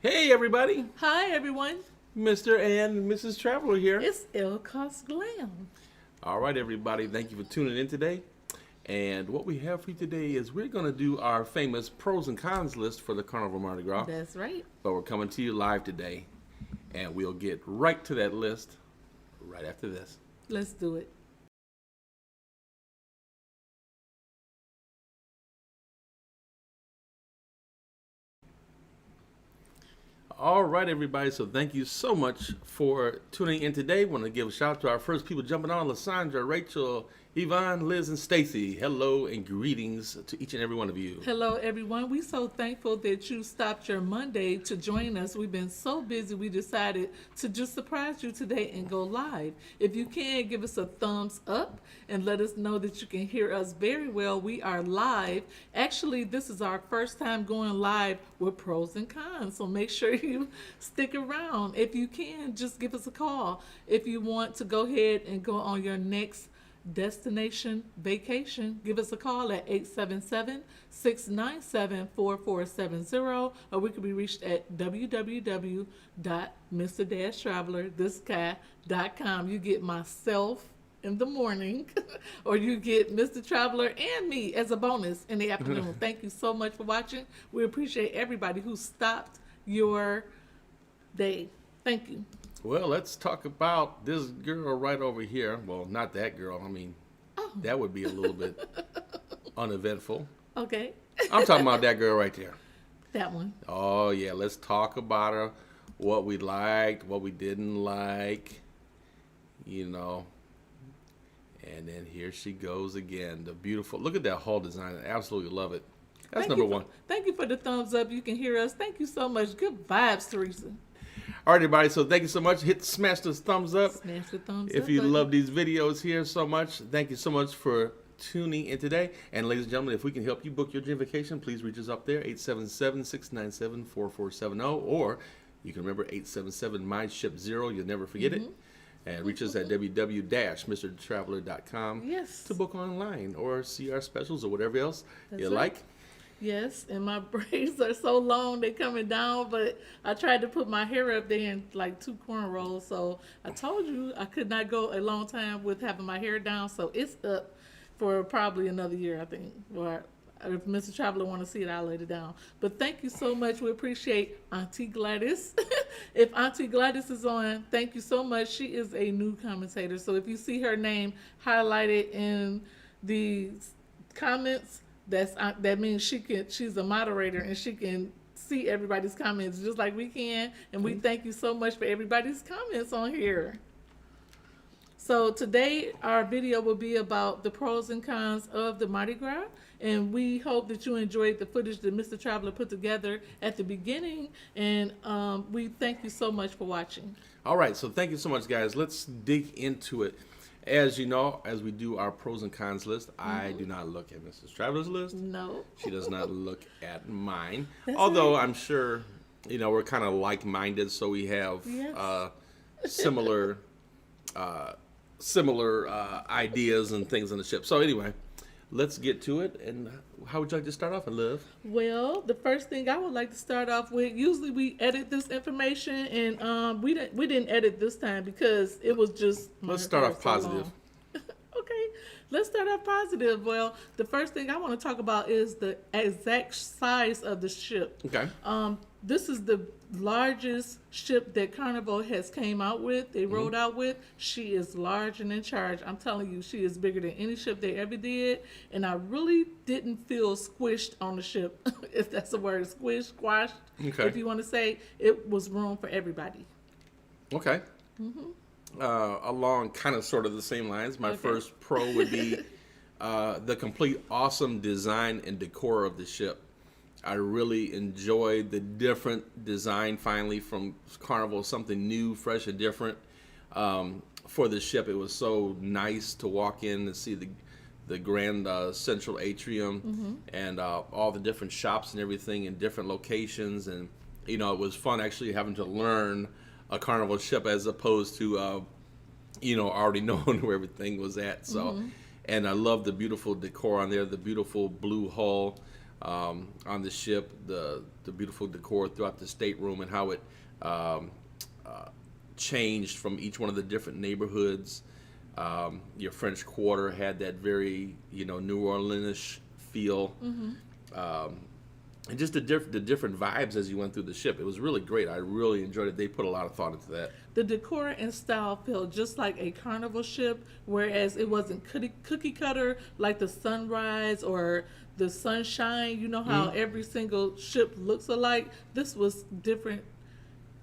Hey everybody, Hi everyone, Mr. and Mrs. Traveler here. it's ElleKosGlam. All right everybody, thank you for tuning in today. And what we have for you today is we're going to do our famous pros and cons list for the Carnival Mardi Gras. That's right. But we're coming to you live today. And we'll get right to that list right after this. Let's do it. All right, everybody. So thank you so much for tuning in today. Want to give a shout out to our first people jumping on: Lysandra, Rachel, Yvonne, Liz, and Stacy. Hello and greetings to each and every one of you. Hello everyone. We're so thankful that you stopped your Monday to join us. We've been so busy we decided to just surprise you today and go live. If you can, give us a thumbs up and let us know that you can hear us very well. We are live. Actually, this is our first time going live with pros and cons, so make sure you stick around. If you can, just give us a call. If you want to go ahead and go on your next destination vacation, give us a call at 877-697-4470, or we can be reached at www.mr-traveler.com. You get myself in the morning or you get Mr. Traveler and me as a bonus in the afternoon. Thank you so much for watching. We appreciate everybody who stopped your day. Thank you. Well, let's talk about this girl right over here. Well, not that girl. I mean, that would be a little bit uneventful. Okay. I'm talking about that girl right there. That one. Oh, yeah. Let's talk about her. What we liked, what we didn't like, you know. And then here she goes again. The beautiful, look at that hull design. I absolutely love it. That's number one. Thank you for the thumbs up. You can hear us. Thank you so much. Good vibes, Teresa. All right, everybody. So thank you so much. Smash the thumbs up. Smash the thumbs up. If you button. love these videos here so much, thank you so much for tuning in today. And ladies and gentlemen, if we can help you book your dream vacation, please reach us up there, 877-697-4470, or you can remember 877-MyShip0. You'll never forget it. And reach us at www.mrtraveler.com Yes. to book online or see our specials or whatever else That's you right. like. Yes, and my braids are so long they're coming down, but I tried to put my hair up there in like 2 cornrows, so I told you I could not go a long time with having my hair down, so it's up for probably another year, I think. Or if Mr. Traveler want to see it, I'll let it down. But thank you so much. We appreciate Auntie Gladys. If Auntie Gladys is on, thank you so much. She is a new commentator, so if you see her name highlighted in the comments, that means she's a moderator and she can see everybody's comments just like we can, and we thank you so much for everybody's comments on here. So today our video will be about the pros and cons of the Mardi Gras, and we hope that you enjoyed the footage that Mr. Traveler put together at the beginning, and we thank you so much for watching. All right, so thank you so much, guys. Let's dig into it. As you know, as we do our pros and cons list, I do not look at Mrs. Traveler's list. No. She does not look at mine. That's Although right. I'm sure, you know, we're kind of like-minded, so we have Yes. similar ideas and things on the ship. So anyway, let's get to it. And how would you like to start off, Liv? Well, the first thing I would like to start off with, usually we edit this information, and we didn't edit this time because it was just Let's start off so positive. long. Okay, let's start off positive. Well, the first thing I want to talk about is the exact size of the ship. Okay. This is the largest ship that Carnival has came out with. They rode out with. She is large and in charge. I'm telling you, she is bigger than any ship they ever did. And I really didn't feel squished on the ship, if that's a word. Squished, squashed, Okay. if you want to say. It was room for everybody. Okay. Along kind of sort of the same lines, my first pro would be the complete awesome design and decor of the ship. I really enjoyed the different design finally from Carnival, something new, fresh, and different for the ship. It was so nice to walk in and see the grand central atrium and all the different shops and everything in different locations. And, you know, it was fun actually having to learn a Carnival ship as opposed to, you know, already knowing where everything was at. So, and I love the beautiful decor on there, the beautiful blue hull. on the ship, the beautiful decor throughout the stateroom, and how it changed from each one of the different neighborhoods. Your French Quarter had that very, New Orleans-ish feel. And just the different vibes as you went through the ship. It was really great. I really enjoyed it. They put a lot of thought into that. The decor and style felt just like a Carnival ship, whereas it wasn't cookie cutter like the Sunrise or the Sunshine. You know how every single ship looks alike? This was different.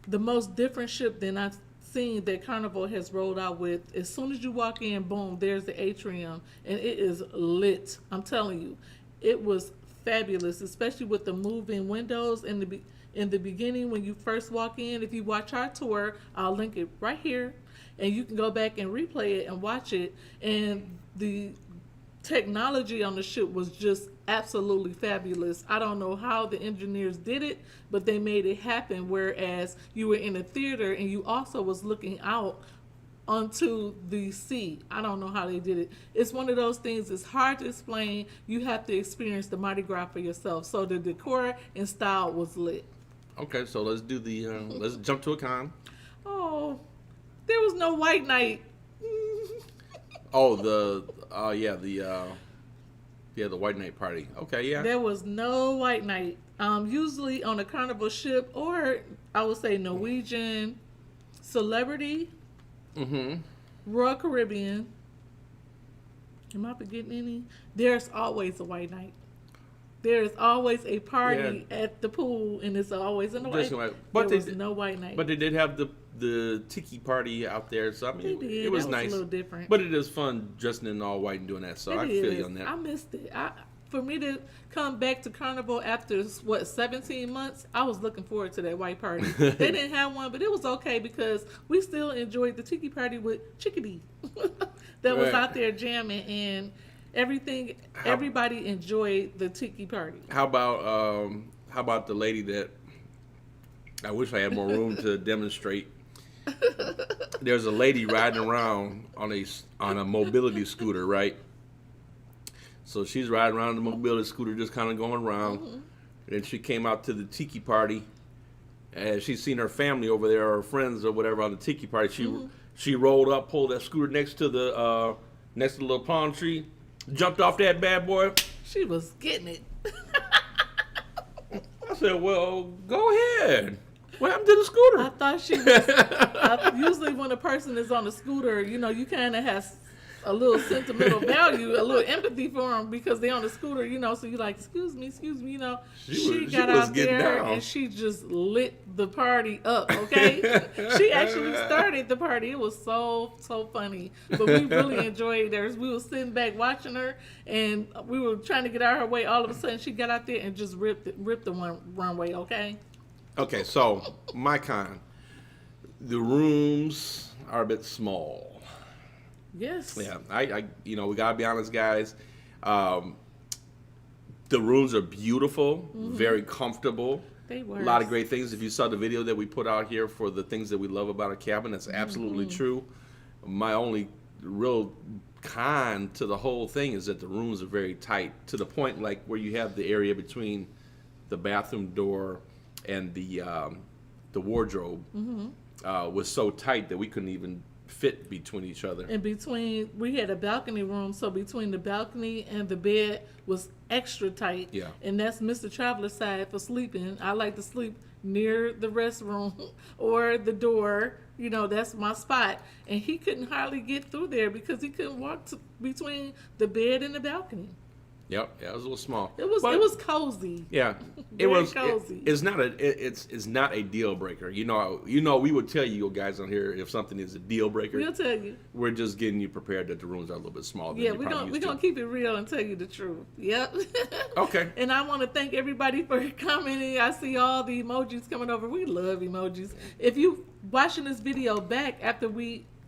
The most different ship than I've seen that Carnival has rolled out with. As soon as you walk in, boom, there's the atrium, and it is lit. I'm telling you, it was fabulous, especially with the moving windows in the beginning when you first walk in. If you watch our tour, I'll link it right here, and you can go back and replay it and watch it. And the technology on the ship was just absolutely fabulous. I don't know how the engineers did it, but they made it happen. Whereas you were in a theater and you also was looking out onto the sea. I don't know how they did it. It's one of those things, it's hard to explain. You have to experience the Mardi Gras for yourself. So the decor and style was lit. Okay, so let's do the, let's jump to a con. Oh, there was no white night. Oh, the white night party. Okay, yeah. There was no white night. Usually on a Carnival ship, or I would say Norwegian, Celebrity, Royal Caribbean. Am I forgetting any? There's always a white night. There is always a party at the pool, and it's always in the white. But there was no white night. But they did have the tiki party out there, so I mean, it was nice. A little different. But it is fun dressing in all white and doing that. So I feel you on that. I missed it. For me to come back to Carnival after 17 months, I was looking forward to that white party. They didn't have one, but it was okay because we still enjoyed the tiki party with Chickadee that was out there jamming, and everything. Everybody enjoyed the tiki party. How about the lady that I wish I had more room to demonstrate? There's a lady riding around on a mobility scooter, right? So she's riding around the mobility scooter, just kind of going around. And then she came out to the tiki party, and she's seen her family over there, or her friends or whatever on the tiki party. She rolled up, pulled that scooter next to the little palm tree, jumped off that bad boy. She was getting it. I said, "Well, go ahead. What happened to the scooter?" I thought she was. Usually, when a person is on a scooter, you kind of have a little sentimental value, a little empathy for them because they're on the scooter, so you're like, excuse me, she got out there and she just lit the party up, okay? She actually started the party. It was so funny, but we really enjoyed it. We were sitting back watching her, and we were trying to get out of her way. All of a sudden, she got out there and just ripped the runway, okay? Okay, so my con, the rooms are a bit small. Yes. Yeah, I we gotta be honest, guys. The rooms are beautiful, very comfortable. They were. A lot of great things. If you saw the video that we put out here for the things that we love about a cabin, that's absolutely true. My only real con to the whole thing is that the rooms are very tight, to the point like where you have the area between the bathroom door and the wardrobe was so tight that we couldn't even fit between each other. And we had a balcony room, so between the balcony and the bed was extra tight. Yeah. And that's Mr. Traveler's side for sleeping. I like to sleep near the restroom or the door. That's my spot. And he couldn't hardly get through there because he couldn't walk between the bed and the balcony. Yep, yeah, it was a little small. It was cozy. Yeah, it was cozy. It's not a deal breaker. We would tell you guys on here if something is a deal breaker. We'll tell you. We're just getting you prepared that the rooms are a little bit smaller. Yeah, we're gonna keep it real and tell you the truth. Yep. Okay. And I want to thank everybody for commenting. I see all the emojis coming over. We love emojis. If you watching this video back after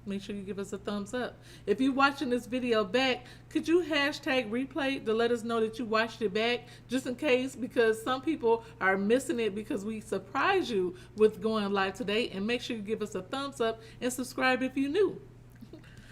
make sure you give us a thumbs up. If you're watching this video back, could you hashtag replay to let us know that you watched it back, just in case, because some people are missing it because we surprise you with going live today. And make sure you give us a thumbs up and subscribe if you're new.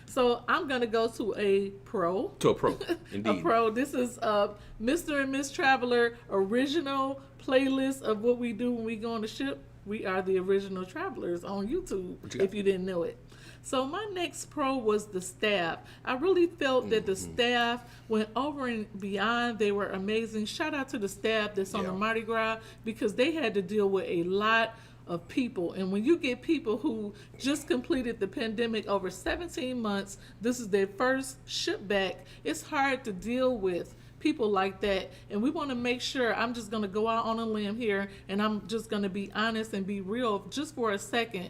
So So I'm gonna go to a pro. To a pro, A indeed. pro. This is Mr. and Miss Traveler original playlist of what we do when we go on the ship. We are the original travelers on YouTube, if you didn't know it. So my next pro was the staff. I really felt that the staff went over and beyond. They were amazing. Shout out to the staff that's on the Mardi Gras, because they had to deal with a lot of people. And when you get people who just completed the pandemic over 17 months, this is their first ship back, it's hard to deal with people like that. And we want to make sure, I'm just going to go out on a limb here, and I'm just going to be honest and be real just for a second.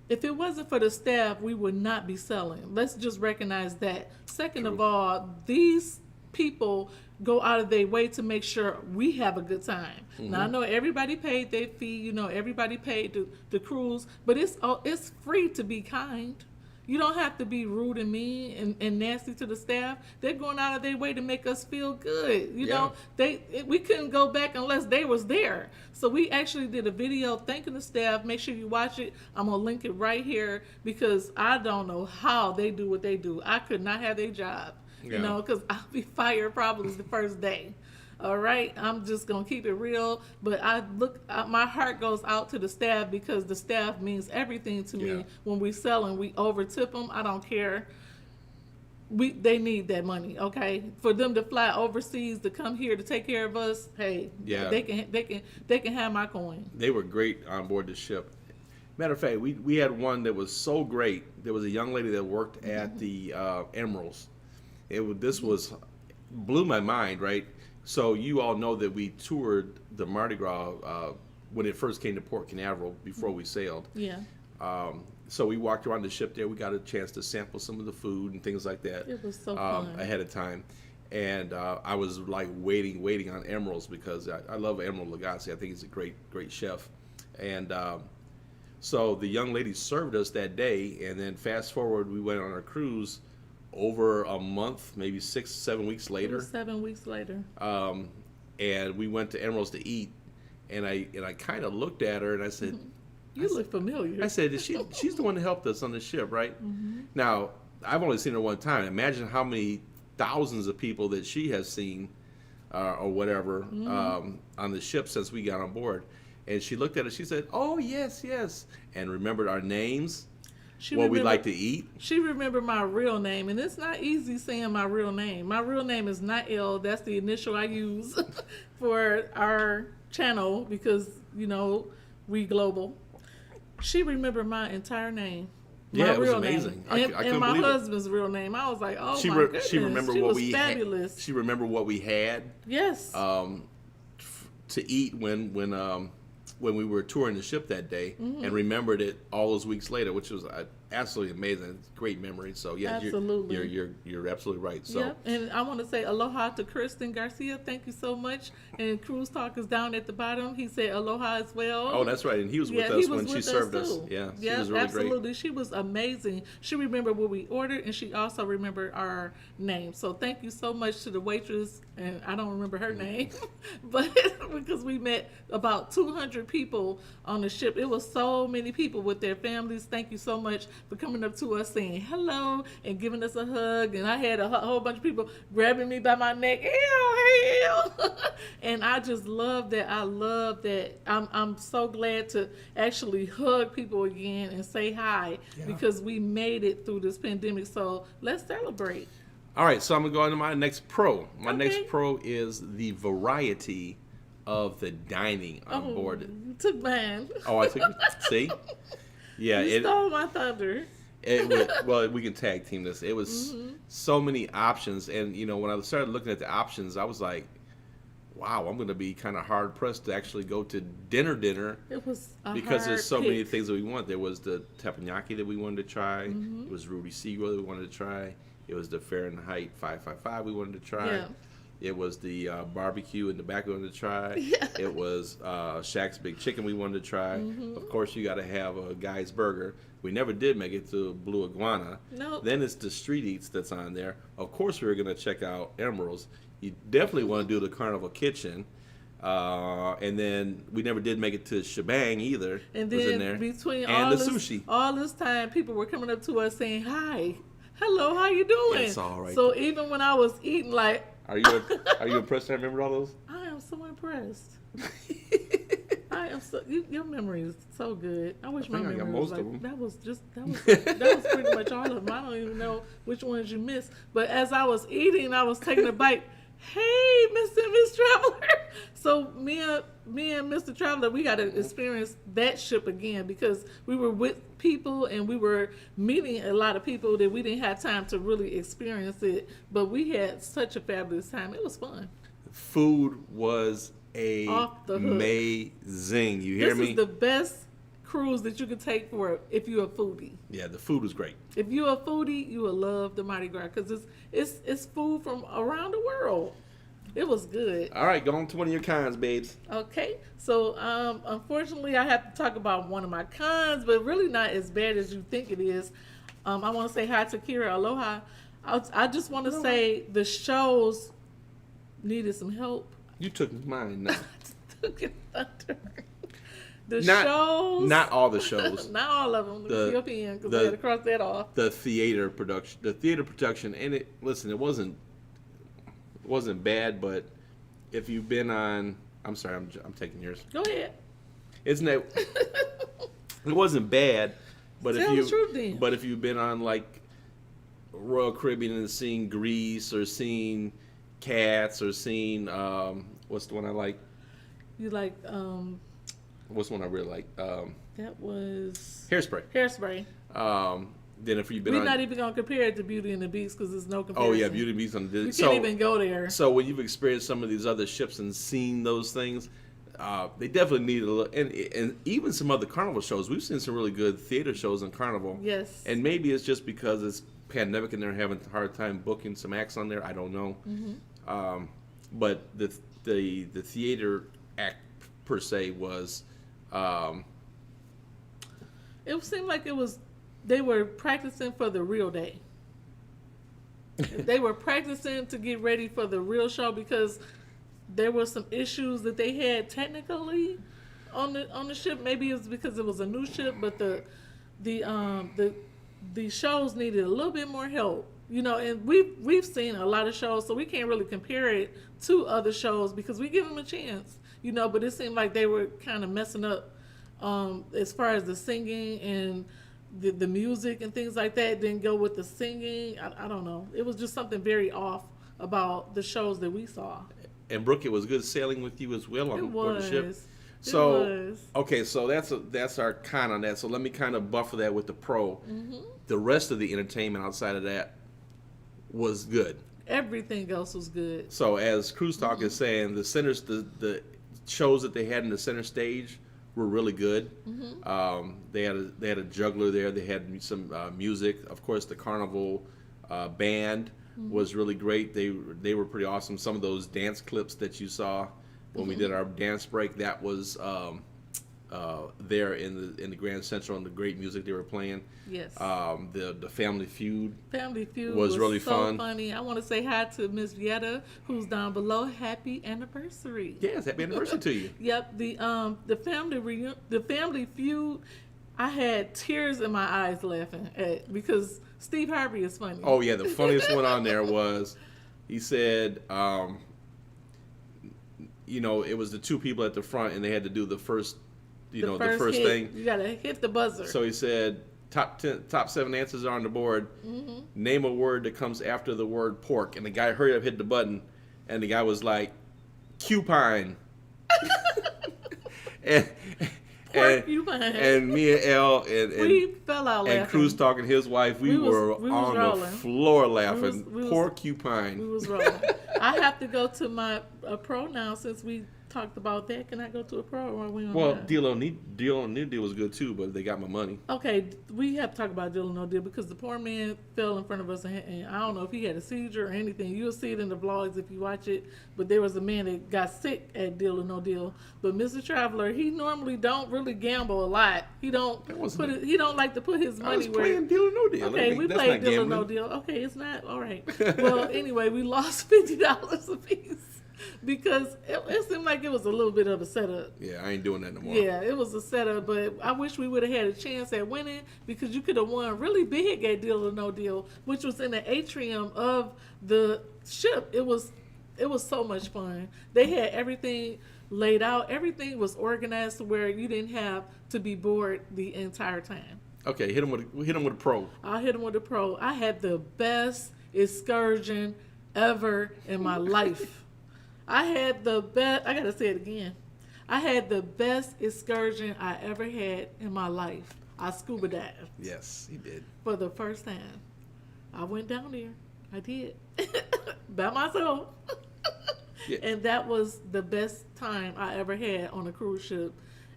If it wasn't for the staff, we would not be selling. Let's just recognize that. Second of all, these people go out of their way to make sure we have a good time. Now, I know everybody paid their fee, you know, everybody paid the cruise, but it's free to be kind. You don't have to be rude and mean and nasty to the staff. They're going out of their way to make us feel good. You know, we couldn't go back unless they was there. So we actually did a video thanking the staff. Make sure you watch it. I'm going to link it right here, because I don't know how they do what they do. I could not have their job, you know, because I'll be fired probably the first day. All right, I'm just gonna keep it real, but my heart goes out to the staff, because the staff means everything to me. When we sell and we overtip them, I don't care. They need that money, okay? For them to fly overseas to come here to take care of us, hey, they can have my coin. They were great on board the ship. Matter of fact, we had one that was so great. There was a young lady that worked at the Emeralds. This blew my mind, right? So you all know that we toured the Mardi Gras when it first came to Port Canaveral before we sailed. Yeah. So we walked around the ship there. We got a chance to sample some of the food and things like that. It was so fun. Ahead of time. And I was like waiting on Emeralds, because I love Emerald Lagasse. I think he's a great chef. And so the young lady served us that day, and then fast forward, we went on our cruise over a month, maybe 6-7 weeks later. It was 7 weeks later. And we went to Emerald's to eat, and I kind of looked at her and I said, You look familiar. I said, she's the one that helped us on the ship, right? Now, I've only seen her one time. Imagine how many thousands of people that she has seen or whatever on the ship since we got on board. And she looked at it, she said, oh, yes, and remembered our names. What we like to eat. She remembered my real name, and it's not easy saying my real name. My real name is not L. That's the initial I use for our channel, because, you know, we global. She remembered my entire name. Yeah, it was amazing. I couldn't and my believe husband's real name. I was like, oh my goodness. She remembered she what was we fabulous. She remembered what we had. Yes. To eat when we were touring the ship that day, and remembered it all those weeks later, which was absolutely amazing. It's a great memory. So yeah, absolutely. You're absolutely right. So yeah, and I want to say aloha to Kristen Garcia. Thank you so much. And Cruise Talk is down at the bottom. He said aloha as well. Oh, that's right. And he was with us when she served us. Yeah, she was really absolutely. great. She was amazing. She remembered what we ordered, and she also remembered our name. So thank you so much to the waitress. And I don't remember her name, but because we met about 200 people on the ship. It was so many people with their families. Thank you so much for coming up to us saying hello and giving us a hug. And I had a whole bunch of people grabbing me by my neck. Hell. And I just love that. I love that. I'm so glad to actually hug people again and say hi, because we made it through this pandemic. So let's celebrate. All right, so I'm going to go on to my next pro. My next pro is the variety of the dining on board. You took mine. Oh, I took it. See? Yeah. You stole my thunder. Well, we can tag team this. It was so many options. And, you know, when I started looking at the options, I was like, wow, I'm going to be kind of hard pressed to actually go to dinner. It was because there's so many things that we want. There was the teppanyaki that we wanted to try. It was Ruby Seagull that we wanted to try. It was the Fahrenheit 555 we wanted to try. Yeah. It was the barbecue in the back we wanted to try. Yeah. It was Shaq's Big Chicken we wanted to try. Of course, you got to have a Guy's Burger. We never did make it to Blue Iguana. Nope. Then it's the street eats that's on there. Of course, we were going to check out Emerald's. You definitely want to do the Carnival Kitchen. And then we never did make it to Shebang either. And was then in there. between and all the this, sushi. all this time, people were coming up to us saying, hi, hello, how you doing? It's all right. So even when I was eating, like, Are you impressed? I remember all those. I am so impressed. I am so. Your memory is so good. I wish my think I got memory was most like of 'em. that. Was pretty much all of them. I don't even know which ones you missed. But as I was eating, I was taking a bite. Hey, Mr. and Miss Traveler. So me and Mr. Traveler, we got to experience that ship again because we were with people and we were meeting a lot of people that we didn't have time to really experience it. But we had such a fabulous time. It was fun. Food was Off the hook. amazing. You hear This me? is the best cruise that you can take for if you're a foodie. Yeah, the food was great. If you're a foodie, you will love the Mardi Gras because it's food from around the world. It was good. All right, go on to one of your cons, babes. Okay, so unfortunately, I have to talk about one of my cons, but really not as bad as you think it is. I want to say hi to Kira. Aloha. I just want to say the shows needed some help. You took mine now. The shows. Not all the shows. Not all of them. The- European, because we had to cross that off. The theater production, and it wasn't bad, but if you've been on, I'm sorry, I'm taking yours. Go ahead. Isn't it? It wasn't bad, but Tell the truth then. but if you've been on like Royal Caribbean and seen Grease or seen Cats or seen what's the one I like? You like What's the one I really like? that was Hairspray. Hairspray. Then if you've been We're on, not even gonna compare it to Beauty and the Beast because there's no comparison. oh yeah, Beauty and the Beast on We Disney. can't even go there. So when you've experienced some of these other ships and seen those things, they definitely need a little, and even some other Carnival shows. We've seen some really good theater shows in Carnival. Yes. And maybe it's just because it's pandemic and they're having a hard time booking some acts on there. I don't know. Mm-hmm. But the theater act per se was. It seemed like they were practicing for the real day. They were practicing to get ready for the real show because there were some issues that they had technically on the ship. Maybe it's because it was a new ship, but the shows needed a little bit more help. You know, and we've seen a lot of shows, so we can't really compare it to other shows because we give them a chance. You know, but it seemed like they were kind of messing up as far as the singing and the music and things like that didn't go with the singing. I don't know. It was just something very off about the shows that we saw. And Brooke, it was good sailing with you as well on board the ship. So okay, so that's our con on that. So let me kind of buffer that with the pro. Mm-hmm. The rest of the entertainment outside of that was good. Everything else was good. So as Cruise Talk is saying, the shows that they had in the center stage were really good. Mm-hmm. They had a juggler there. They had some music. Of course, the Carnival band was really great. They were pretty awesome. Some of those dance clips that you saw when we did our dance break, that was there in the Grand Central, and the great music they were playing. Yes. The Family Feud. Family Feud was really so fun. funny. I want to say hi to Miss Vieta, who's down below. Happy anniversary. Yes, happy anniversary to you. Yep. The Family Feud. I had tears in my eyes laughing at because Steve Harvey is funny. Oh yeah, the funniest one on there was he said, it was the two people at the front and they had to do the first, the first hit. thing. You gotta hit the buzzer. So he said, top 7 answers are on the board. Mm-hmm. Name a word that comes after the word pork. And the guy hurried up, hit the button, and the guy was like, cupine. and me and Elle and we fell out laughing. And Cruz talking to his wife, we were on rolling. the floor laughing. We Porcupine. was rolling. I have to go to a pro now since we talked about that. Can I go to a pro or are we on Well, that? Deal or No Deal was good too, but they got my money. Okay, we have to talk about Deal or No Deal because the poor man fell in front of us and I don't know if he had a seizure or anything. You'll see it in the vlogs if you watch it. But there was a man that got sick at Deal or No Deal. But Mr. Traveler, he normally don't really gamble a lot. He don't like to put his money I was where. playing Deal or No Deal. Okay, we that's played not Deal or No gambling. Deal. Okay, it's not all right. Well, anyway, we lost $50 a piece. because it seemed like it was a little bit of a setup. Yeah, I ain't doing that no more. Yeah, it was a setup, but I wish we would have had a chance at winning because you could have won really big at Deal or No Deal, which was in the atrium of the ship. It was so much fun. They had everything laid out. Everything was organized to where you didn't have to be bored the entire time. Okay, hit him with a pro. I'll hit him with a pro. I had the best excursion ever in my life. I had the best, I gotta say it again. I had the best excursion I ever had in my life. I scuba dived. Yes, he did. For the first time. I went down there. I did. By myself. Yeah. And that was the best time I ever had on a cruise ship.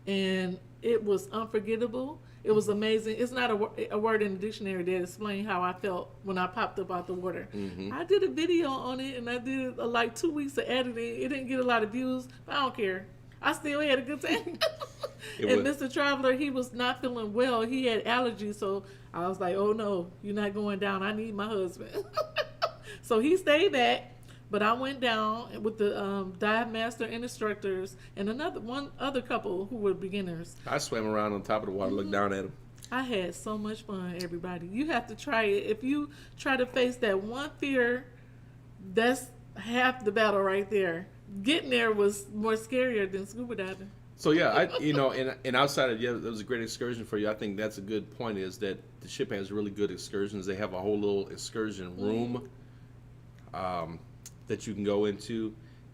And it was unforgettable. It was amazing. It's not a word in the dictionary that explains how I felt when I popped up out the water. Mm-hmm. I did a video on it, and I did like 2 weeks of editing. It didn't get a lot of views, but I don't care. I still had a good time. And Mr. Traveler, he was not feeling well. He had allergies, so I was like, oh no, you're not going down. I need my husband. So he stayed back. But I went down with the dive master and instructors and one other couple who were beginners. I swam around on top of the water, looked down at them. I had so much fun, everybody. You have to try it. If you try to face that one fear, that's half the battle right there. Getting there was more scarier than scuba diving. So yeah, and outside of that was a great excursion for you. I think that's a good point. Is that the ship has really good excursions. They have a whole little excursion room. That you can go into,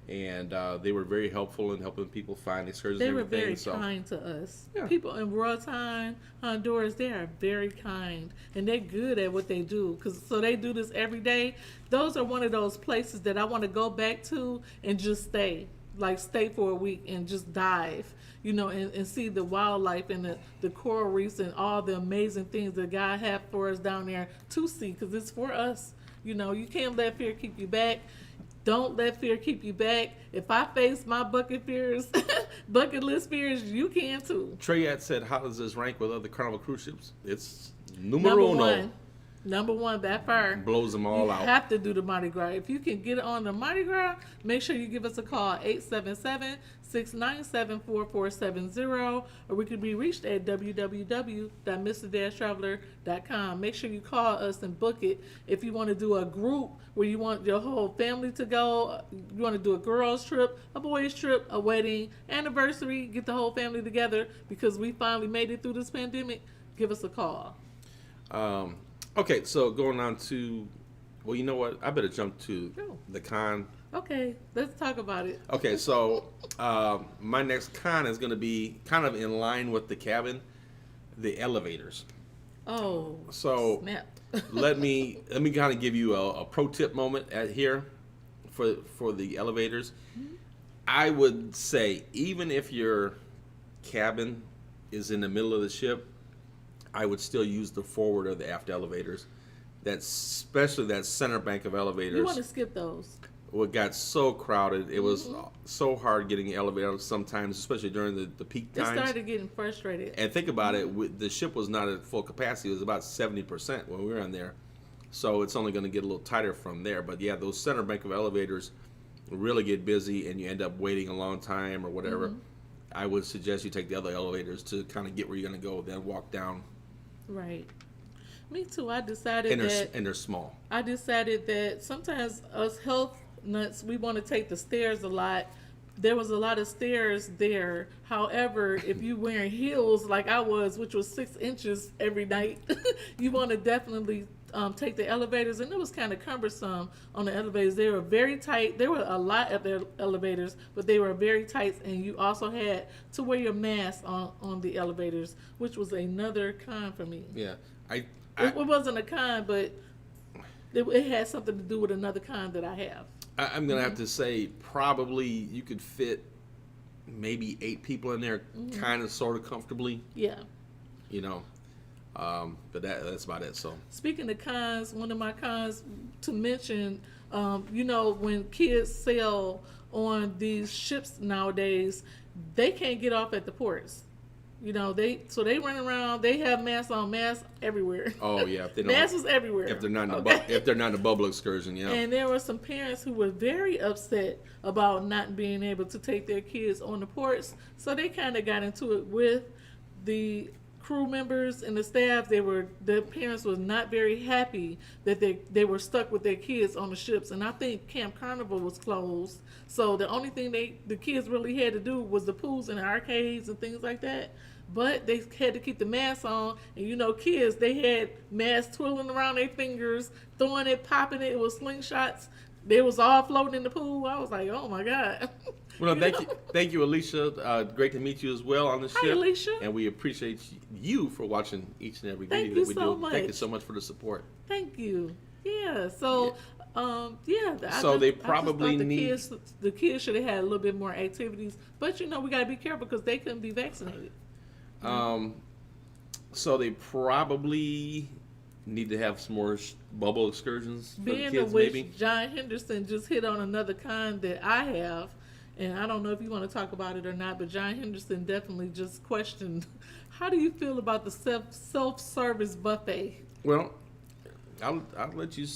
and they were very helpful in helping people find excursions. They were very kind to us. Yeah. People in Roatan, Honduras, they are very kind, and they're good at what they do. So they do this every day. Those are one of those places that I want to go back to and just stay for a week and just dive, and see the wildlife and the coral reefs and all the amazing things that God had for us down there to see, because it's for us. You can't let fear keep you back. Don't let fear keep you back. If I face my bucket list fears, you can too. Treyat said, how does this rank with other Carnival cruise ships? It's numero uno. Number one by far. Blows them all out. You have to do the Mardi Gras. If you can get on the Mardi Gras, make sure you give us a call, 877-697-4470, or we can be reached at www.mr-traveler.com. Make sure you call us and book it. If you want to do a group where you want your whole family to go, you want to do a girls trip, a boys trip, a wedding, anniversary, get the whole family together because we finally made it through this pandemic, give us a call. Okay, so going on to, well, you know what? I better jump to the con. Okay, let's talk about it. Okay, so my next con is going to be kind of in line with the cabin, the elevators. Oh, so snap. let me kind of give you a pro tip moment here for the elevators. Mm-hmm. I would say even if your cabin is in the middle of the ship, I would still use the forward or the aft elevators. Especially that center bank of elevators. You want to skip those. Well, it got so crowded. It was so hard getting the elevator sometimes, especially during the peak times. It started getting frustrated. And think about it, the ship was not at full capacity. It was about 70% when we were on there. So it's only going to get a little tighter from there. But yeah, those center bank of elevators really get busy and you end up waiting a long time or whatever. Mm-hmm. I would suggest you take the other elevators to kind of get where you're going to go, then walk down. Right. Me too. I decided and they're small. I decided that sometimes us health nuts, we want to take the stairs a lot. There was a lot of stairs there. However, if you wearing heels like I was, which was 6 inches every night, you want to definitely take the elevators. And it was kind of cumbersome on the elevators. They were very tight. There were a lot of elevators, but they were very tight. And you also had to wear your mask on the elevators, which was another con for me. Yeah. It wasn't a con, but it had something to do with another con that I have. I'm going to have to say probably you could fit maybe 8 people in there kind of sort of comfortably. Yeah. But that's about it. So speaking of cons, one of my cons to mention, when kids sail on these ships nowadays, they can't get off at the ports. You know, they run around. They have masks on, masks everywhere. Oh yeah, if they don't, masks was everywhere. if they're not in the okay? if they're not in the bubble excursion, yeah. And there were some parents who were very upset about not being able to take their kids on the ports. So they kind of got into it with the crew members and the staff. The parents was not very happy that they were stuck with their kids on the ships. And I think Camp Carnival was closed. So the only thing the kids really had to do was the pools and the arcades and things like that. But they had to keep the masks on, and you know, kids, they had masks twirling around their fingers, throwing it, popping it. It was slingshots. They was all floating in the pool. I was like, oh my God. Well, thank you, Alicia. Great to meet you as well on the ship. Hi, Alicia. And we appreciate you for watching each and every video Thank you that we so do. much. Thank you so much for the support. Thank you. Yeah. So, They probably need. The kids should have had a little bit more activities, but you know, we got to be careful because they couldn't be vaccinated. So they probably need to have some more bubble excursions for Being the kids, of which maybe. John Henderson just hit on another con that I have, and I don't know if you want to talk about it or not, but John Henderson definitely just questioned, how do you feel about the self-service buffet? Well, I'll let you.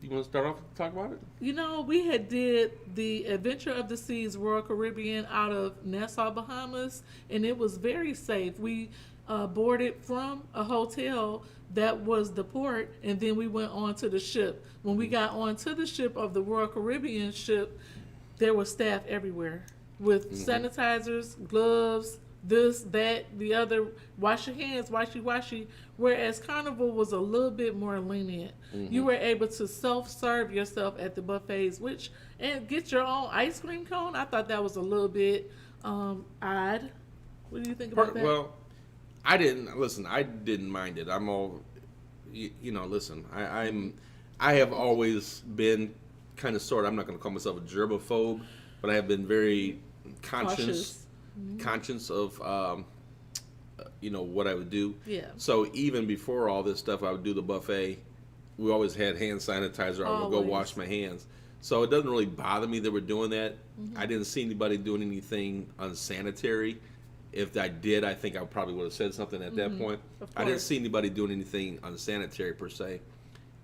You want to start off and talk about it? You know, we had did the Adventure of the Seas Royal Caribbean out of Nassau, Bahamas, and it was very safe. We boarded from a hotel that was the port, and then we went on to the ship. When we got onto the ship of the Royal Caribbean ship, there was staff everywhere with sanitizers, gloves, this, that, the other, wash your hands, washy. Whereas Carnival was a little bit more lenient. You were able to self-serve yourself at the buffets, and get your own ice cream cone. I thought that was a little bit odd. What do you think about that? Well, I didn't mind it. I'm all, listen, I have always been kind of I'm not going to call myself a germaphobe, but I have been very conscious of what I would do. Yeah. So even before all this stuff, I would do the buffet. We always had hand sanitizer. I would go wash my hands. So it doesn't really bother me that we're doing that. I didn't see anybody doing anything unsanitary. If I did, I think I probably would have said something at that point. I didn't see anybody doing anything unsanitary per se.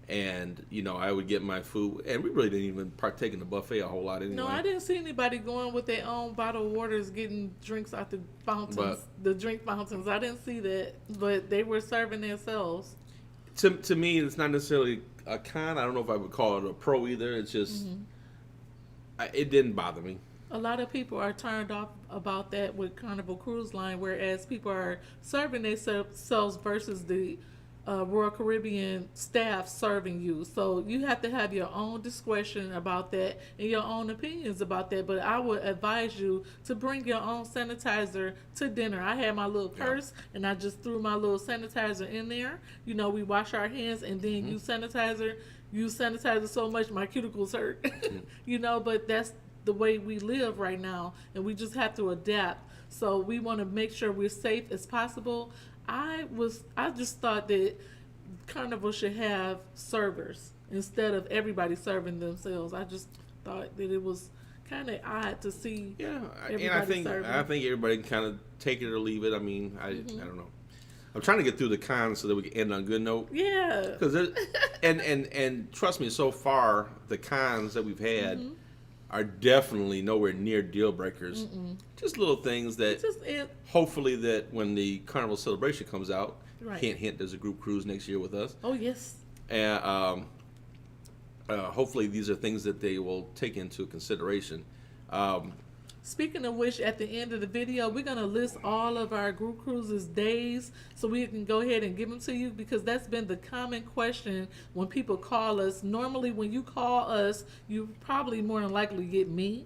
And, I would get my food. And we really didn't even partake in the buffet a whole lot anyway. No, I didn't see anybody going with their own bottled waters, getting drinks out the fountains, the drink fountains. I didn't see that. But they were serving themselves. To me, it's not necessarily a con. I don't know if I would call it a pro either. It's just, it didn't bother me. A lot of people are turned off about that with Carnival Cruise Line, whereas people are serving themselves versus the Royal Caribbean staff serving you. So you have to have your own discretion about that and your own opinions about that. But I would advise you to bring your own sanitizer to dinner. I had my little purse and I just threw my little sanitizer in there. We wash our hands and then use sanitizer. Use sanitizer so much my cuticles hurt. But that's the way we live right now, and we just have to adapt. So we want to make sure we're safe as possible. I just thought that Carnival should have servers instead of everybody serving themselves. I just thought that it was kind of odd to see. Yeah, and I think everybody can kind of take it or leave it. I mean, I don't know. I'm trying to get through the cons so that we can end on a good note. Yeah. Because and trust me, so far the cons that we've had are definitely nowhere near deal breakers. Just little things that hopefully that when the Carnival Celebration comes out, hint, there's a group cruise next year with us. Oh yes. And hopefully these are things that they will take into consideration. Speaking of which, at the end of the video, we're going to list all of our group cruises days so we can go ahead and give them to you, because that's been the common question when people call us. Normally, when you call us, you probably more than likely get me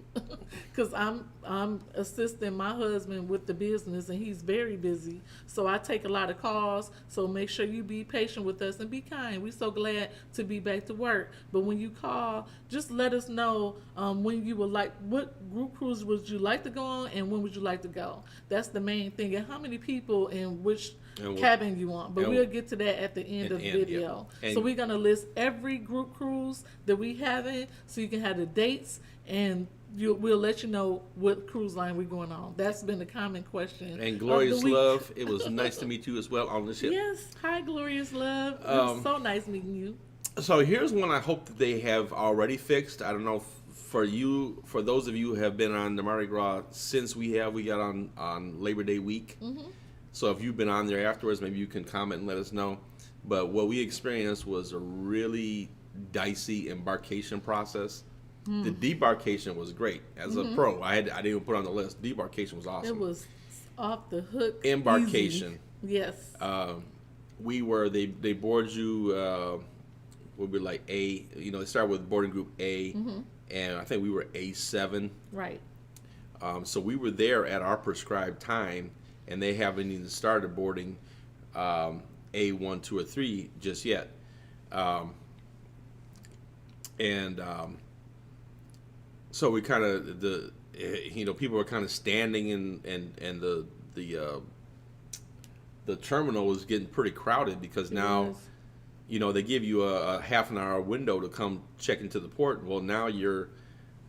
because I'm assisting my husband with the business and he's very busy. So I take a lot of calls. So make sure you be patient with us and be kind. We're so glad to be back to work. But when you call, just let us know when you would like, what group cruise would you like to go on and when would you like to go. That's the main thing, and how many people and which cabin you want. But we'll get to that at the end of the video. So we're going to list every group cruise that we have in so you can have the dates and we'll let you know what cruise line we're going on. That's been a common question. And Glorious Love, it was nice to meet you as well on the ship. Yes, hi Glorious Love. It was so nice meeting you. So here's one I hope that they have already fixed. I don't know for those of you who have been on the Mardi Gras since we got on Labor Day week. Mm-hmm. So if you've been on there afterwards, maybe you can comment and let us know. But what we experienced was a really dicey embarkation process. The debarkation was great. As a pro, I didn't even put it on the list. Debarkation was awesome. It was off the hook. Embarkation. Easy. Yes. They board you. Would be like A. They start with boarding group A, and I think we were A7. Right. So we were there at our prescribed time, and they haven't even started boarding A1, 2, or 3 just yet. So we kind of people were kind of standing and the terminal was getting pretty crowded because now they give you a half an hour window to come check into the port. Well, now you're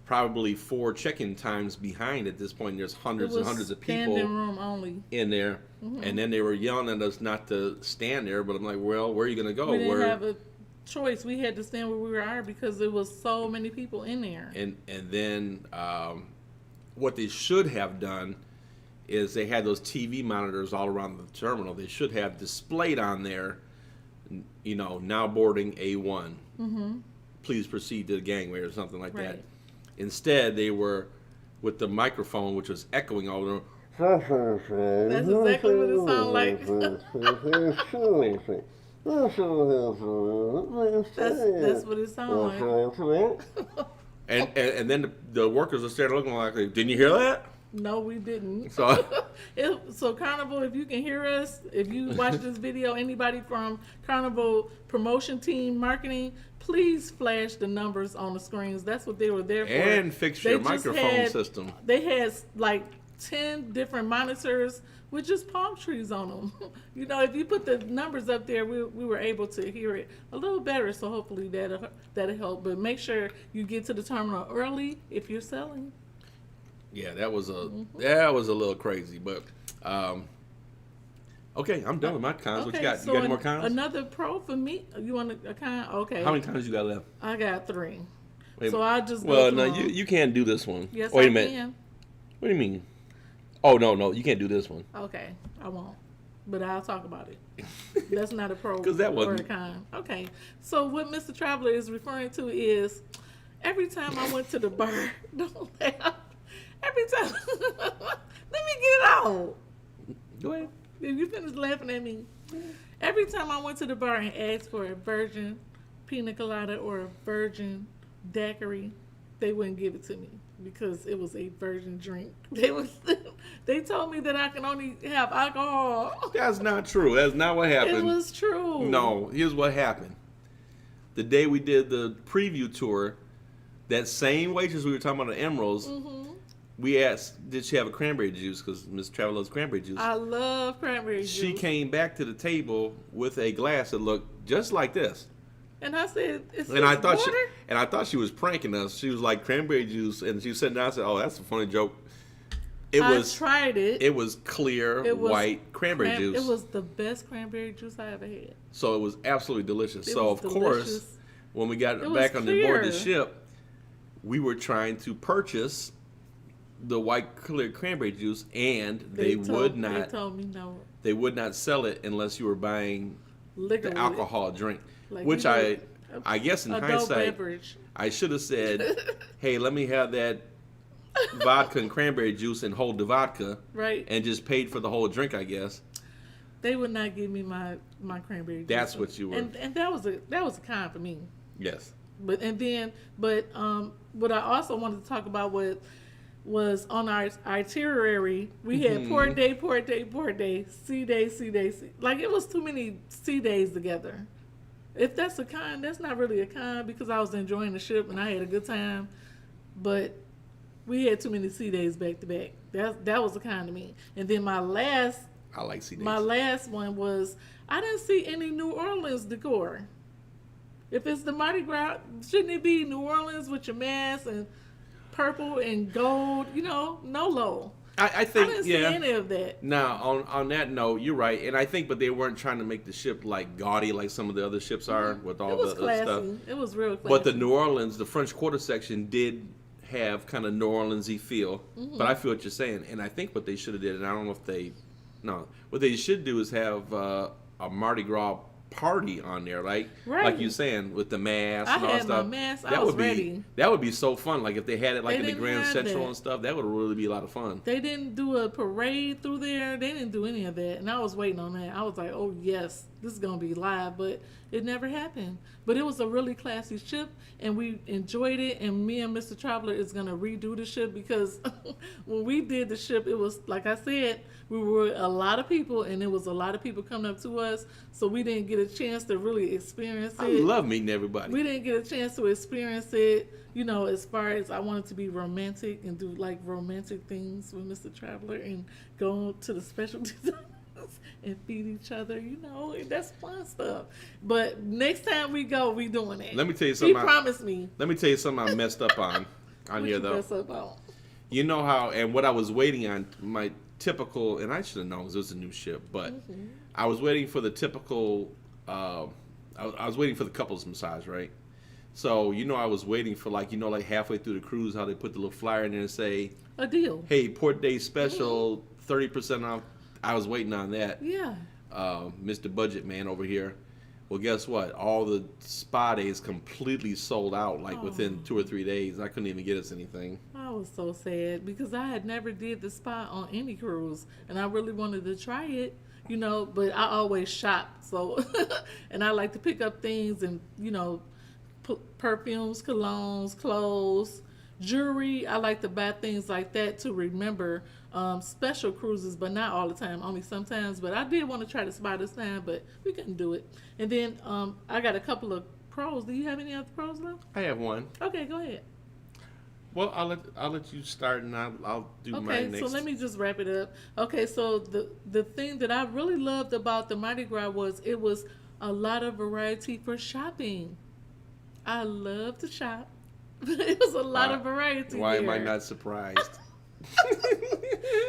probably 4 check-in times behind at this point. There's hundreds and hundreds of people room only in there, and then they were yelling at us not to stand there. But I'm like, well, where are you gonna go? We didn't have a choice. We had to stand where we were because there was so many people in there. And then what they should have done is they had those TV monitors all around the terminal. They should have displayed on there, now boarding A1. Please proceed to the gangway or something like that. Instead, they were with the microphone, which was echoing all over. That's exactly what it sounded like. That's what it sounded like. And then the workers are starting looking like, didn't you hear that? No, we didn't. So Carnival, if you can hear us, if you watch this video, anybody from Carnival promotion team marketing, please flash the numbers on the screens. That's what they were there for. And fix your microphone system. They had like 10 different monitors with just palm trees on them. If you put the numbers up there, we were able to hear it a little better. So hopefully that'll help. But make sure you get to the terminal early if you're selling. Yeah, that was a little crazy, but okay, I'm done with my cons. What you got? So you got any more cons? Another pro for me. You want a con? Okay. How many cons you got left? I got 3. Wait, so I'll just well, no, you can't do this one. Yes, Wait I a minute. can. What do you mean? Oh no, you can't do this one. Okay, I won't. But I'll talk about it. That's not a pro because that or wasn't a con. Okay. So what Mr. Traveler is referring to is every time I went to the bar, don't laugh. Every time, let me get it out. Go ahead. If you finish laughing at me, every time I went to the bar and asked for a virgin pina colada or a virgin daiquiri, they wouldn't give it to me because it was a virgin drink. They told me that I can only have alcohol. That's not true. That's not what happened. It was true. No, here's what happened. The day we did the preview tour, that same waitress we were talking about, the Emeralds, we asked, did she have a cranberry juice? Because Miss Travel loves cranberry juice. I love cranberry juice. She came back to the table with a glass that looked just like this. And I said, "Is and I this thought water?" I thought she was pranking us. She was like cranberry juice, and she was sitting down. I said, "Oh, that's a funny joke." I tried it. It was clear white cranberry juice. It was the best cranberry juice I ever had. So it was absolutely delicious. Of course, when we got back on board the ship, we were trying to purchase the white clear cranberry juice, and they would not. They told me no. They would not sell it unless you were buying liquor the alcohol drink. Like which I guess in hindsight, beverage. I should have said, "Hey, let me have that vodka and cranberry juice and hold the vodka, right?" And just paid for the whole drink. I guess they would not give me my cranberry juice. That's what you were, and that was a con for me. Yes. But what I also wanted to talk about was on our itinerary. We had port day, sea day. Like it was too many sea days together. If that's a con, that's not really a con because I was enjoying the ship and I had a good time. But we had too many sea days back to back. That was a con to me. And then I like sea days. My last one was I didn't see any New Orleans decor. If it's the Mardi Gras, shouldn't it be New Orleans with your mask and purple and gold, no low. I I think, didn't see any of that. Now, on that note, you're right, and I think, but they weren't trying to make the ship like gaudy like some of the other ships are with all It was the classy. stuff. It was real classy. But the New Orleans, the French Quarter section did have kind of New Orleans-y feel. But I feel what you're saying, and I think what they should have did, and I don't know if they, no, what they should do is have a Mardi Gras party on there, like you're saying, with the mask and all I had stuff. my mask. That I was would be ready. that would be so fun. Like if they had it like They in the didn't Grand have Central that. and stuff, that would really be a lot of fun. They didn't do a parade through there. They didn't do any of that. And I was waiting on that. I was like, oh, yes, this is going to be live. But it never happened. But it was a really classy ship, and we enjoyed it. And me and Mr. Traveler is going to redo the ship because when we did the ship, it was, like I said, we were a lot of people, and there was a lot of people coming up to us. So we didn't get a chance to really experience it. I love meeting everybody. We didn't get a chance to experience it, as far as I wanted to be romantic and do like romantic things with Mr. Traveler and go to the specialty stores and feed each other, and that's fun stuff. But next time we go, we doing it. Let me tell you something. He promised me. Let me tell you something I messed up on What here you though. mess up on? You know how, and what I was waiting on, my typical, and I should have known 'cause it was a new ship, but I was waiting for the typical, I was waiting for the couples massage, right? So, I was waiting for like halfway through the cruise, how they put the little flyer in there and say, A deal. hey, Port Day special, 30% off. I was waiting on that. Yeah. Mr. Budget Man over here. Well, guess what? All the spa days completely sold out like within 2 or 3 days. I couldn't even get us anything. I was so sad because I had never did the spa on any cruise, and I really wanted to try it, but I always shop, so, and I like to pick up things and, perfumes, colognes, clothes, jewelry. I like to buy things like that to remember special cruises, but not all the time, only sometimes. But I did want to try the spa this time, but we couldn't do it. And then I got a couple of pros. Do you have any other pros left? I have one. Okay, go ahead. Well, I'll let you start, and I'll do mine Okay, next. so let me just wrap it up. Okay, so the thing that I really loved about the Mardi Gras was it was a lot of variety for shopping. I love to shop. It was a lot of variety. Why am I there. not surprised?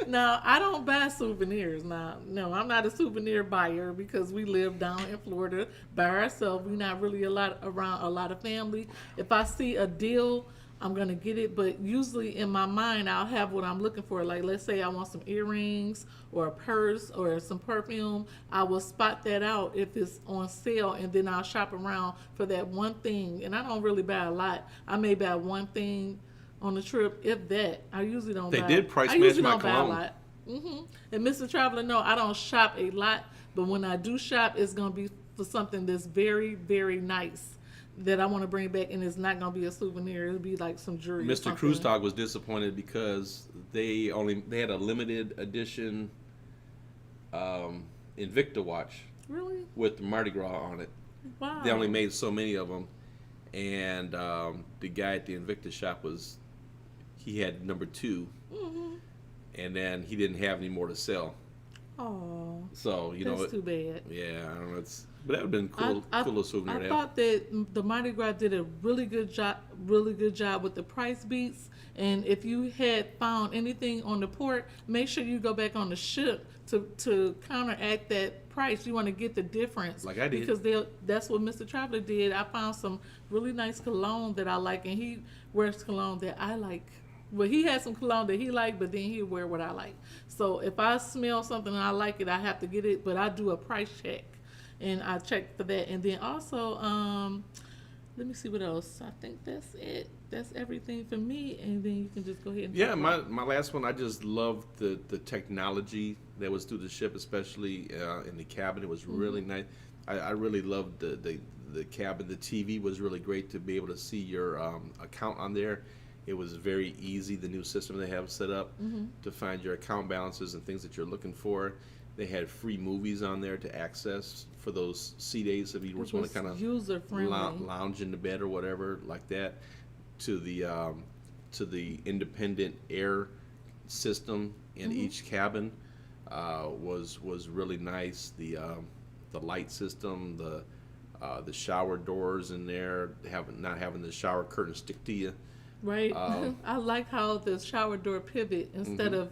Now, I don't buy souvenirs. Now, no, I'm not a souvenir buyer because we live down in Florida by ourselves. We're not really around a lot of family. If I see a deal, I'm going to get it. But usually in my mind, I'll have what I'm looking for. Like, let's say I want some earrings or a purse or some perfume. I will spot that out if it's on sale, and then I'll shop around for that one thing. And I don't really buy a lot. I may buy one thing on the trip, if that. I usually don't They buy. did price I match usually my don't buy a cologne. lot. And Mr. Traveler, no, I don't shop a lot, but when I do shop, it's going to be for something that's very, very nice that I want to bring back, and it's not going to be a souvenir. It'll be like some jewelry. or Mr. something. Cruise Talk was disappointed because they had a limited edition Invicta watch Really? with Mardi Gras on it. Wow. They only made so many of them, and the guy at the Invicta shop he had number 2, and then he didn't have any more to sell. Oh, So that's too bad. yeah, I don't know. But that would have been cool, cool little souvenir. I to have. thought that the Mardi Gras did a really good job with the price beats. And if you had found anything on the port, make sure you go back on the ship to counteract that price. You want to get the difference. Like I did. Because that's what Mr. Traveler did. I found some really nice cologne that I like, and he wears cologne that I like. Well, he had some cologne that he liked, but then he'll wear what I like. So if I smell something and I like it, I have to get it, but I do a price check. And I check for that. And then also, let me see what else. I think that's it. That's everything for me. And then you can just go ahead and Yeah, my last one, I just loved the technology that was through the ship, especially in the cabin. It was really nice. I really loved the cabin. The TV was really great to be able to see your account on there. It was very easy, the new system they have set up to find your account balances and things that you're looking for. They had free movies on there to access for those sea days if you just want to kind of lounge in the bed or whatever like that. To the independent air system in each cabin was really nice. The light system, the shower doors in there, not having the shower curtain stick to you. Right. I like how the shower door pivot instead of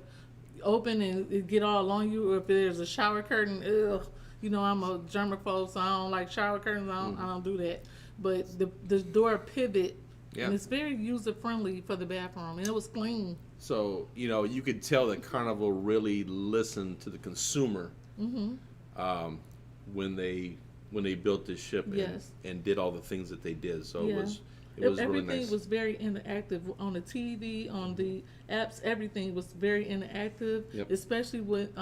open and it get all on you. Or if there's a shower curtain, ugh. You know, I'm a germaphobe, so I don't like shower curtains. I don't do that. But the door pivot, and it's very user friendly for the bathroom, and it was clean. So, you know, you could tell that Carnival really listened to the consumer when they built this ship and did all the things that they did. So it was really everything nice. was very interactive on the TV, on the apps. Everything was very interactive, especially with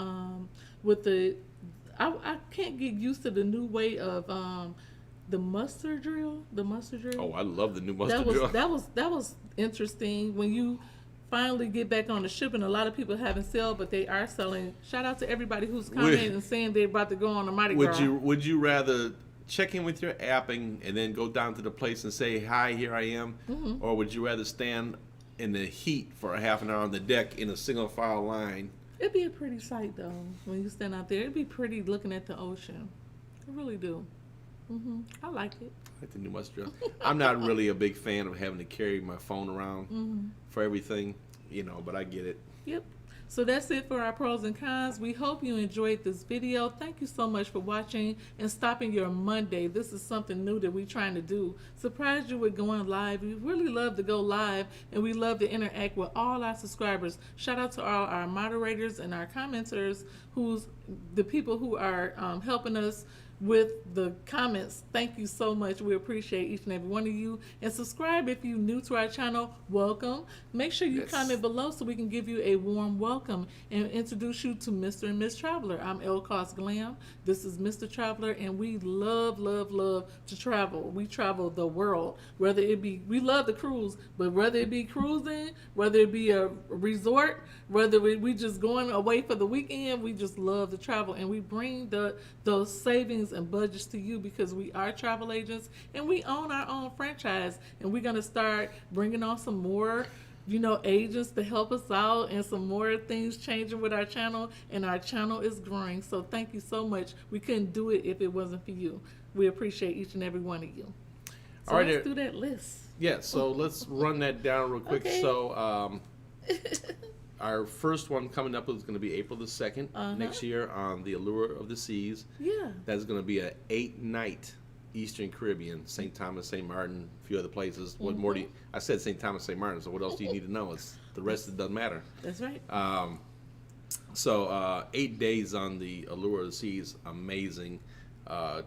the. I can't get used to the new way of the mustard drill. The mustard drill. Oh, I love the new mustard drill. That was interesting when you finally get back on the ship, and a lot of people haven't sold, but they are selling. Shout out to everybody who's commenting and saying they're about to go on the Mardi Gras. Would you rather check in with your apping and then go down to the place and say, hi, here I am? Or would you rather stand in the heat for a half an hour on the deck in a single file line? It'd be a pretty sight, though, when you stand out there. It'd be pretty looking at the ocean. I really do. I like it. I like the new mustard drill. I'm not really a big fan of having to carry my phone around for everything, you know, but I get it. Yep. So that's it for our pros and cons. We hope you enjoyed this video. Thank you so much for watching and stopping your Monday. This is something new that we're trying to do. Surprised you with going live. We really love to go live, and we love to interact with all our subscribers. Shout out to all our moderators and our commenters, the people who are helping us with the comments. Thank you so much. We appreciate each and every one of you. And subscribe if you're new to our channel. Welcome. Make sure you comment below so we can give you a warm welcome and introduce you to Mr. and Miss Traveler. I'm ElleKosGlam. This is Mr. Traveler, and we love, love, love to travel. We travel the world. Whether it be, we love the cruise, but whether it be cruising, whether it be a resort, whether we just going away for the weekend, we just love to travel, and we bring those savings and budgets to you because we are travel agents and we own our own franchise, and we're going to start bringing on some more agents to help us out, and some more things changing with our channel, and our channel is growing. So thank you so much. We couldn't do it if it wasn't for you. We appreciate each and every one of you. So all right, let's do that list. Yeah, so let's run that down real quick. Okay. So our first one coming up is going to be April the 2nd next year on the Allure of the Seas. Yeah. That's going to be an 8-night Eastern Caribbean, St. Thomas, St. Martin, a few other places. What more do you, I said St. Thomas, St. Martin, so what else do you need to know? It's the rest, it doesn't matter. That's right. So 8 days on the Allure of the Seas, amazing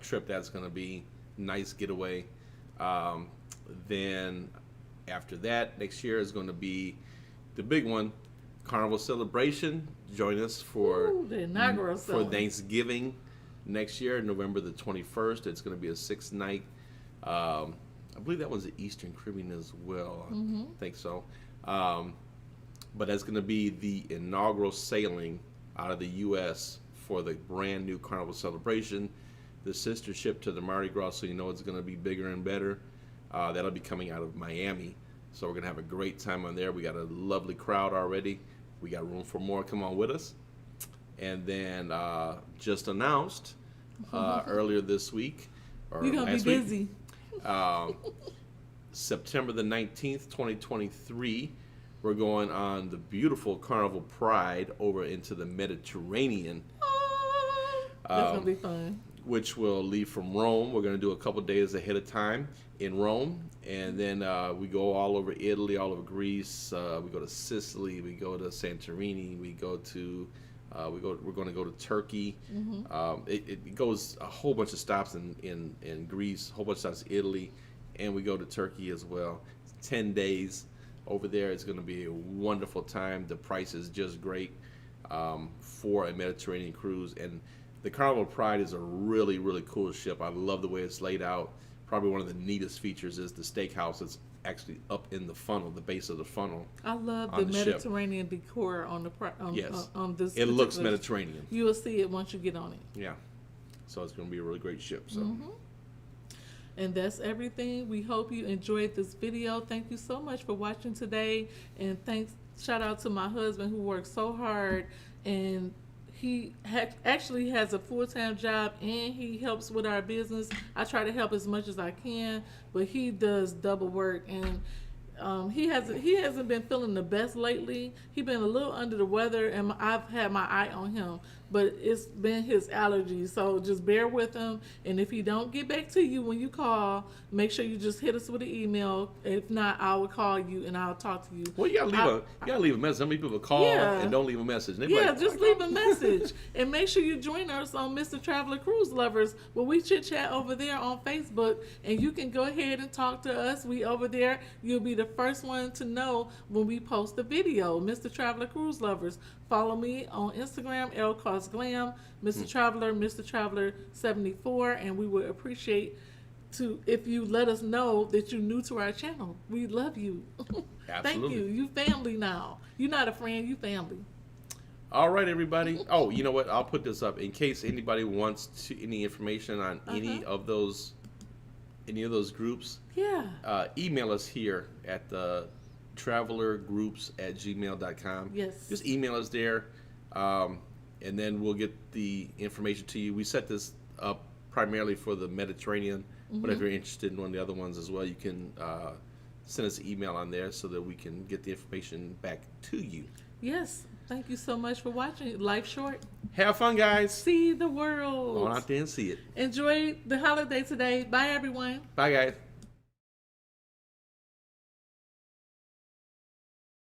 trip. That's going to be nice getaway. Then after that, next year is going to be the big one, Carnival Celebration. Join us for the inaugural for Thanksgiving next year, November the 21st. It's going to be a 6-night. I believe that one's the Eastern Caribbean as well. I think so. But that's going to be the inaugural sailing out of the U.S. for the brand new Carnival Celebration, the sister ship to the Mardi Gras, so you know it's going to be bigger and better. That'll be coming out of Miami. So we're going to have a great time on there. We got a lovely crowd already. We got room for more. Come on with us. And then just announced earlier this week, or you're gonna last be week, busy. September the 19th, 2023, we're going on the beautiful Carnival Pride over into the Mediterranean. That's gonna be fun. Which will leave from Rome. We're going to do a couple days ahead of time in Rome, and then we go all over Italy, all over Greece. We go to Sicily. We go to Santorini. We're going to go to Turkey. It goes a whole bunch of stops in Greece, a whole bunch of stops in Italy, and we go to Turkey as well. 10 days over there. It's going to be a wonderful time. The price is just great for a Mediterranean cruise, and the Carnival Pride is a really, really cool ship. I love the way it's laid out. Probably one of the neatest features is the steakhouse. It's actually up in the funnel, the base of the funnel. I love the Mediterranean decor on this. It looks Mediterranean. You will see it once you get on it. Yeah. So it's going to be a really great ship. So. And that's everything. We hope you enjoyed this video. Thank you so much for watching today. And shout out to my husband who works so hard, and he actually has a full-time job, and he helps with our business. I try to help as much as I can, but he does double work, and He hasn't been feeling the best lately. He's been a little under the weather, and I've had my eye on him. But it's been his allergies, so just bear with him. And if he don't get back to you when you call, make sure you just hit us with an email. If not, I will call you and I'll talk to you. Well, you gotta leave a message. How many people call and don't leave a message? Just leave a message. And make sure you join us on Mr. Traveler Cruise Lovers, where we chit chat over there on Facebook. And you can go ahead and talk to us. We over there. You'll be the first one to know when we post a video. Mr. Traveler Cruise Lovers. Follow me on Instagram, ElleKosGlam, Mr. Traveler 74, and we would appreciate if you let us know that you're new to our channel. We love you. Absolutely. Thank you. You family now. You're not a friend, you family. All right, everybody. Oh, you know what? I'll put this up in case anybody wants any information on any of those groups. Yeah. Email us here at the travelergroups@gmail.com. Yes. Just email us there, and then we'll get the information to you. We set this up primarily for the Mediterranean, but if you're interested in one of the other ones as well, you can send us an email on there so that we can get the information back to you. Yes. Thank you so much for watching. Life short. Have fun, guys. See the world. Go on out there and see it. Enjoy the holiday today. Bye, everyone. Bye, guys.